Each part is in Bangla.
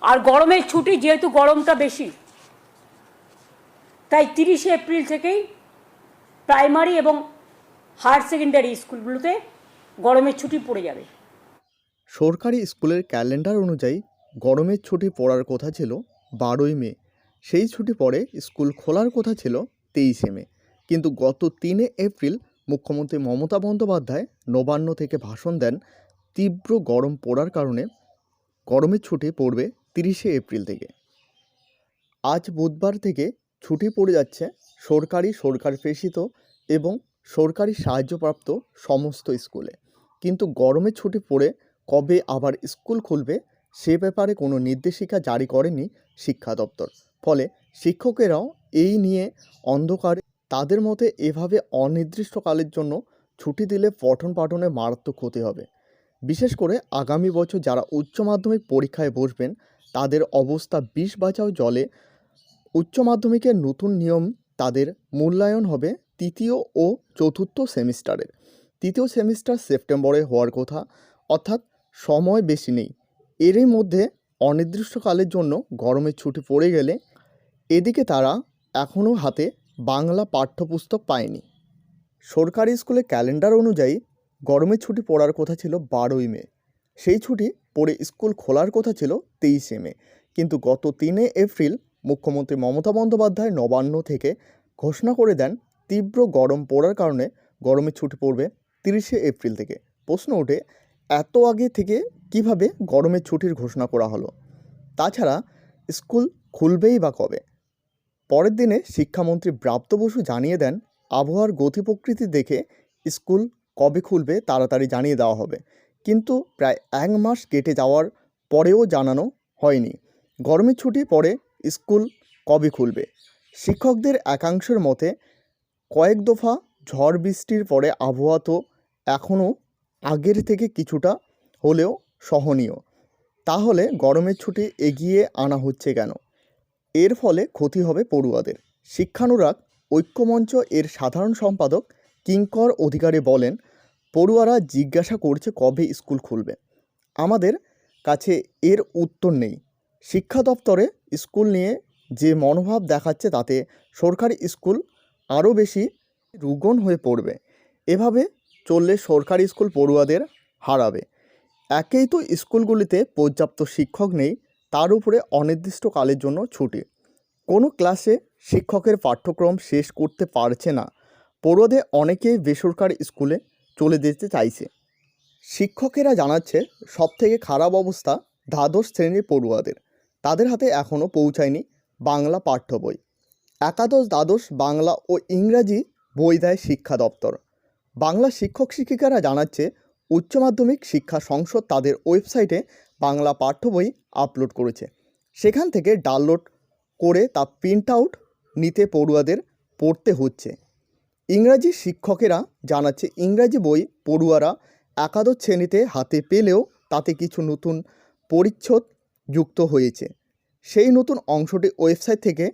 আর গরমের ছুটি যেহেতু গরমটা বেশি, তাই 30শে এপ্রিল থেকেই প্রাইমারি এবং হায়ার সেকেন্ডারি স্কুলগুলোতে গরমের ছুটি পড়ে যাবে। সরকারি স্কুলের ক্যালেন্ডার অনুযায়ী গরমের ছুটি পড়ার কথা ছিল 12ই মে। সেই ছুটি পরে স্কুল খোলার কথা ছিল 23শে মে। কিন্তু গত 3 এপ্রিল মুখ্যমন্ত্রী মমতা বন্দ্যোপাধ্যায় নবান্ন থেকে ভাষণ দেন তীব্র গরম পড়ার কারণে গরমের ছুটি পড়বে 30শে এপ্রিল থেকে। আজ বুধবার থেকে ছুটি পড়ে যাচ্ছে সরকার প্রেষিত এবং সরকারি সাহায্যপ্রাপ্ত সমস্ত স্কুলে। কিন্তু গরমের ছুটি পড়ে কবে আবার স্কুল খুলবে সে ব্যাপারে কোনো নির্দেশিকা জারি করেনি শিক্ষা দপ্তর। ফলে শিক্ষকেরাও এই নিয়ে অন্ধকারে। তাদের মতে এভাবে অনির্দিষ্টকালের জন্য ছুটি দিলে পঠন পাঠনে মারাত্মক ক্ষতি হবে। বিশেষ করে আগামী বছর যারা উচ্চ মাধ্যমিক পরীক্ষায় বসবেন তাদের অবস্থা বিষ বাঁচাও জলে। উচ্চ মাধ্যমিকের নতুন নিয়ম, তাদের মূল্যায়ন হবে তৃতীয় ও চতুর্থ সেমিস্টারের। তৃতীয় সেমিস্টার সেপ্টেম্বরে হওয়ার কথা, অর্থাৎ সময় বেশি নেই। এরই মধ্যে অনির্দিষ্টকালের জন্য গরমের ছুটি পড়ে গেলে এদিকে তারা এখনও হাতে বাংলা পাঠ্যপুস্তক পায়নি। সরকারি স্কুলের ক্যালেন্ডার অনুযায়ী গরমের ছুটি পড়ার কথা ছিল 12ই মে। সেই ছুটি পড়ে স্কুল খোলার কথা ছিল 23শে মে। কিন্তু গত 3 এপ্রিল মুখ্যমন্ত্রী মমতা বন্দ্যোপাধ্যায় নবান্ন থেকে ঘোষণা করে দেন তীব্র গরম পড়ার কারণে গরমের ছুটি পড়বে 30শে এপ্রিল থেকে। প্রশ্ন ওঠে, এত আগে থেকে কিভাবে গরমের ছুটির ঘোষণা করা হলো? তাছাড়া স্কুল খুলবেই বা কবে? পরের দিনে শিক্ষামন্ত্রী ব্রাত্য বসু জানিয়ে দেন আবহাওয়ার গতি প্রকৃতি দেখে স্কুল কবে খুলবে তাড়াতাড়ি জানিয়ে দেওয়া হবে। কিন্তু প্রায় 1 মাস কেটে যাওয়ার পরেও জানানো হয়নি গরমের ছুটি পরে স্কুল কবে খুলবে। শিক্ষকদের একাংশের মতে কয়েক দফা ঝড় বৃষ্টির পরে আবহাওয়া তো এখনও আগের থেকে কিছুটা হলেও সহনীয়। তাহলে গরমের ছুটি এগিয়ে আনা হচ্ছে কেন? এর ফলে ক্ষতি হবে পড়ুয়াদের। শিক্ষানুরাগ ঐক্যমঞ্চ এর সাধারণ সম্পাদক কিঙ্কর অধিকারী বলেন, পড়ুয়ারা জিজ্ঞাসা করছে কবে স্কুল খুলবে। আমাদের কাছে এর উত্তর নেই। শিক্ষা দপ্তরে স্কুল নিয়ে যে মনোভাব দেখাচ্ছে তাতে সরকারি স্কুল আরও বেশি রুগ্ন হয়ে পড়বে। এভাবে চললে সরকারি স্কুল পড়ুয়াদের হারাবে। একেই তো স্কুলগুলিতে পর্যাপ্ত শিক্ষক নেই, তার উপরে অনির্দিষ্টকালের জন্য ছুটি। কোনো ক্লাসে শিক্ষকের পাঠ্যক্রম শেষ করতে পারছে না। পড়ুয়াদের অনেকেই বেসরকারি স্কুলে চলে যেতে চাইছে। শিক্ষকেরা জানাচ্ছে সবথেকে খারাপ অবস্থা দ্বাদশ শ্রেণীর পড়ুয়াদের। তাদের হাতে এখনও পৌঁছায়নি বাংলা পাঠ্য বই। একাদশ দ্বাদশ বাংলা ও ইংরাজি বই দেয় শিক্ষা দপ্তর। বাংলা শিক্ষক শিক্ষিকারা জানাচ্ছে উচ্চ মাধ্যমিক শিক্ষা সংসদ তাদের ওয়েবসাইটে বাংলা পাঠ্য বই আপলোড করেছে। সেখান থেকে ডাউনলোড করে তা প্রিন্ট আউট নিতে পড়ুয়াদের পড়তে হচ্ছে। ইংরাজি শিক্ষকেরা জানাচ্ছে ইংরাজি বই পড়ুয়ারা একাদশ শ্রেণীতে হাতে পেলেও তাতে কিছু নতুন পরিচ্ছদ যুক্ত হয়েছে। সেই নতুন অংশটি ওয়েবসাইট থেকে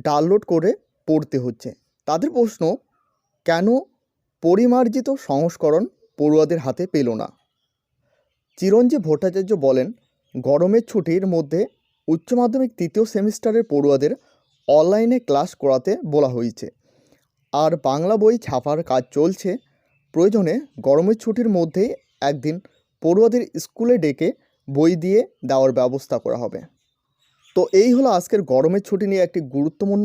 ডাউনলোড করে পড়তে হচ্ছে। তাদের প্রশ্ন, কেন পরিমার্জিত সংস্করণ পড়ুয়াদের হাতে পেল না? চিরঞ্জীব ভট্টাচার্য বলেন, গরমের ছুটির মধ্যে উচ্চ মাধ্যমিক তৃতীয় সেমিস্টারের পড়ুয়াদের অনলাইনে ক্লাস করাতে বলা হয়েছে। আর বাংলা বই ছাপার কাজ চলছে। প্রয়োজনে গরমের ছুটির মধ্যেই একদিন পড়ুয়াদের স্কুলে ডেকে বই দিয়ে দেওয়ার ব্যবস্থা করা হবে। তো এই হলো আজকের গরমের ছুটি নিয়ে একটি গুরুত্বপূর্ণ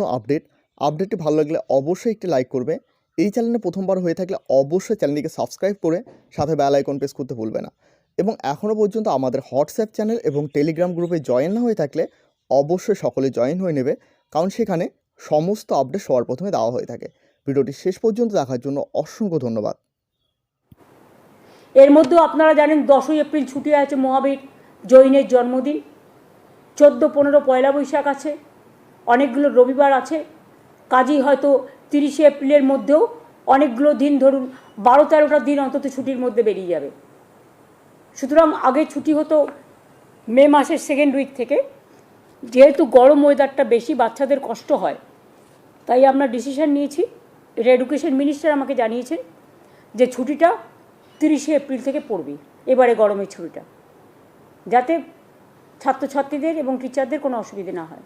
আপডেটটি ভালো লাগলে অবশ্যই একটি লাইক করবে। এই চ্যানেলে প্রথমবার হয়ে থাকলে অবশ্যই চ্যানেলটিকে সাবস্ক্রাইব করে সাথে বেল আইকন প্রেস করতে ভুলবে না। এবং এখনও পর্যন্ত আমাদের হোয়াটসঅ্যাপ চ্যানেল এবং টেলিগ্রাম গ্রুপে জয়েন না হয়ে থাকলে অবশ্যই সকলে জয়েন হয়ে নেবে, কারণ সেখানে সমস্ত আপডেট সবার প্রথমে দেওয়া হয়ে থাকে। ভিডিওটি শেষ পর্যন্ত দেখার জন্য অসংখ্য ধন্যবাদ। এর মধ্যেও আপনারা জানেন 10ই এপ্রিল ছুটি আছে, মহাবীর জৈনের জন্মদিন। 14-15 পয়লা বৈশাখ আছে, অনেকগুলো রবিবার আছে। কাজেই হয়তো 30শে এপ্রিলের মধ্যেও অনেকগুলো দিন, ধরুন 12-13টা দিন অন্তত ছুটির মধ্যে বেরিয়ে যাবে। সুতরাং আগে ছুটি হতো মে মাসের সেকেন্ড উইক থেকে। যেহেতু গরম ওয়েদারটা বেশি, বাচ্চাদের কষ্ট হয়, তাই আমরা ডিসিশন নিয়েছি। এটা এডুকেশন মিনিস্টার আমাকে জানিয়েছেন যে ছুটিটা 30শে এপ্রিল থেকে পড়বে, এবারে গরমের ছুটিটা, যাতে ছাত্রছাত্রীদের এবং টিচারদের কোনো অসুবিধে না হয়।